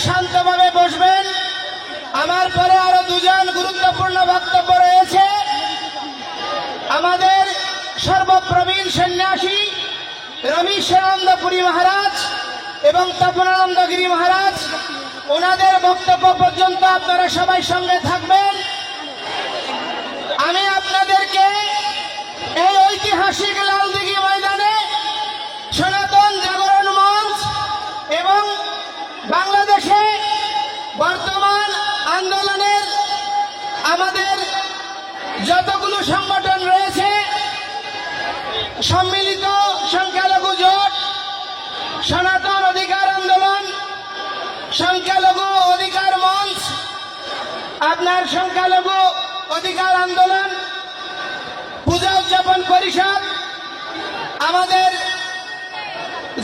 শান্তভাবে বসবেন। আমার পরে আরো দুজন গুরুত্বপূর্ণ বক্তব্য রয়েছে। আমাদের সর্বপ্রবীণ সন্ন্যাসী রমেশানন্দ পুরী মহারাজ এবং তপনানন্দ গিরি মহারাজ, ওনাদের বক্তব্য পর্যন্ত আপনারা সবাই সঙ্গে থাকবেন। আমি আপনাদেরকে এই ঐতিহাসিক লালদিঘি ময়দানে সনাতন জাগরণ মঞ্চ এবং বাংলাদেশে বর্তমান আন্দোলনের আমাদের যতগুলো সংগঠন রয়েছে, সম্মিলিত সংখ্যালঘু জোট, সনাতন অধিকার আন্দোলন, সংখ্যালঘু অধিকার মঞ্চ, আপনার সংখ্যালঘু অধিকার আন্দোলন, পূজা উদযাপন পরিষদ, আমাদের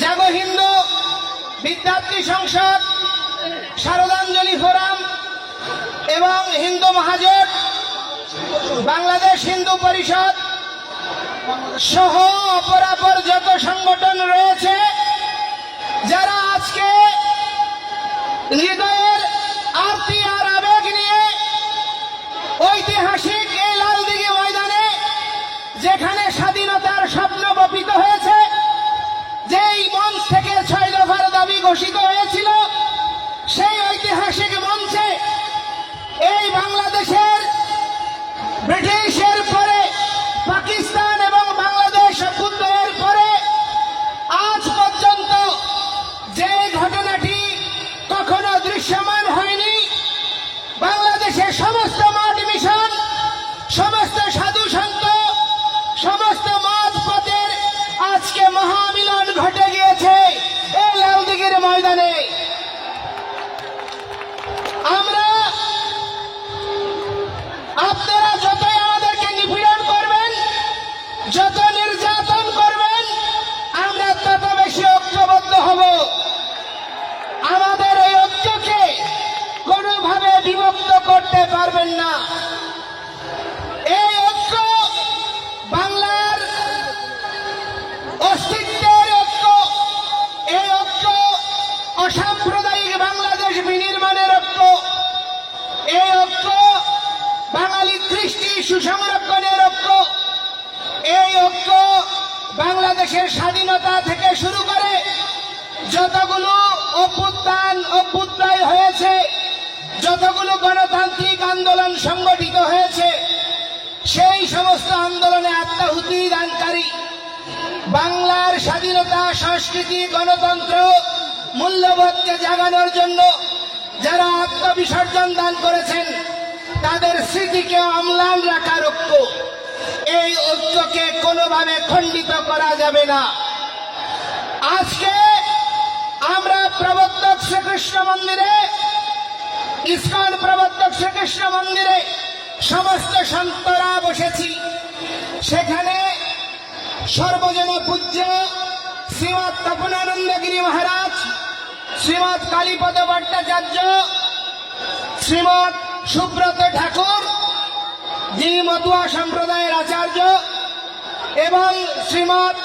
জাগো হিন্দু বিদ্যার্থী সংসদ, শারদাঞ্জলি ফোরাম এবং হিন্দু মহাজোট, বাংলাদেশ হিন্দু পরিষদ সহ অপরাপর যত সংগঠন রয়েছে, যারা আজকে হৃদয়ের আরতি আর আবেগ নিয়ে ঐতিহাসিক এই লালদিঘি ময়দানে, যেখানে স্বাধীনতার স্বপ্ন বপিত হয়েছে, যেই মঞ্চ থেকে 6 দফার দাবি ঘোষিত হয়েছিল, সেই ঐতিহাসিক মঞ্চে এই বাংলাদেশের ব্রিটিশের পরে পাকিস্তান এবং বাংলাদেশ অভ্যুদয়ের পরে আজ পর্যন্ত যে ঘটনাটি কখনো দৃশ্যমান হয়নি, বাংলাদেশের সমস্ত মঠ মিশন, সমস্ত সাধু সন্ত, সমস্ত মত পথের আজকে মহামিলন ঘটে গিয়েছে এই লালদিঘির ময়দানে। আমরা আপনারা যতই আমাদেরকে নিপীড়ন করবেন, যত নির্যাতন করবেন, আমরা তত বেশি ঐক্যবদ্ধ হব। আমাদের এই ঐক্যকে কোনোভাবে বিভক্ত করতে পারবেন না। এই ঐক্য বাংলার অস্তিত্বের ঐক্য, এই ঐক্য অসাম্প্রদায়িক বাংলাদেশ বিনির্মাণের ঐক্য, এই ঐক্য বাঙালি কৃষ্টি সুসংরক্ষণের ঐক্য, এই ঐক্য বাংলাদেশের স্বাধীনতা থেকে শুরু করে যতগুলো অভ্যুত্থান হয়েছে, যতগুলো গণতান্ত্রিক আন্দোলন সংগঠিত হয়েছে, সেই সমস্ত আন্দোলনে আত্মাহুতি দানকারী, বাংলার স্বাধীনতা, সংস্কৃতি, গণতন্ত্র মূল্যবোধকে জাগানোর জন্য যারা আত্মবিসর্জন দান করেছেন, তাদের স্মৃতিকে অম্লান রাখার ঐক্য, এই ঐক্যকে কোনোভাবে খণ্ডিত করা যাবে না। আজকে আমরা প্রবর্তক শ্রীকৃষ্ণ মন্দিরে, ইস্কন প্রবর্তক শ্রীকৃষ্ণ মন্দিরে সমস্ত সন্তরা বসেছি। সেখানে সর্বজন পূজ্য শ্রীমৎ তপনানন্দ গিরি মহারাজ, শ্রীমৎ কালীপদ ভট্টাচার্য, শ্রীমৎ সুব্রত ঠাকুর, যিনি মতুয়া সম্প্রদায়ের আচার্য, এবং শ্রীমৎ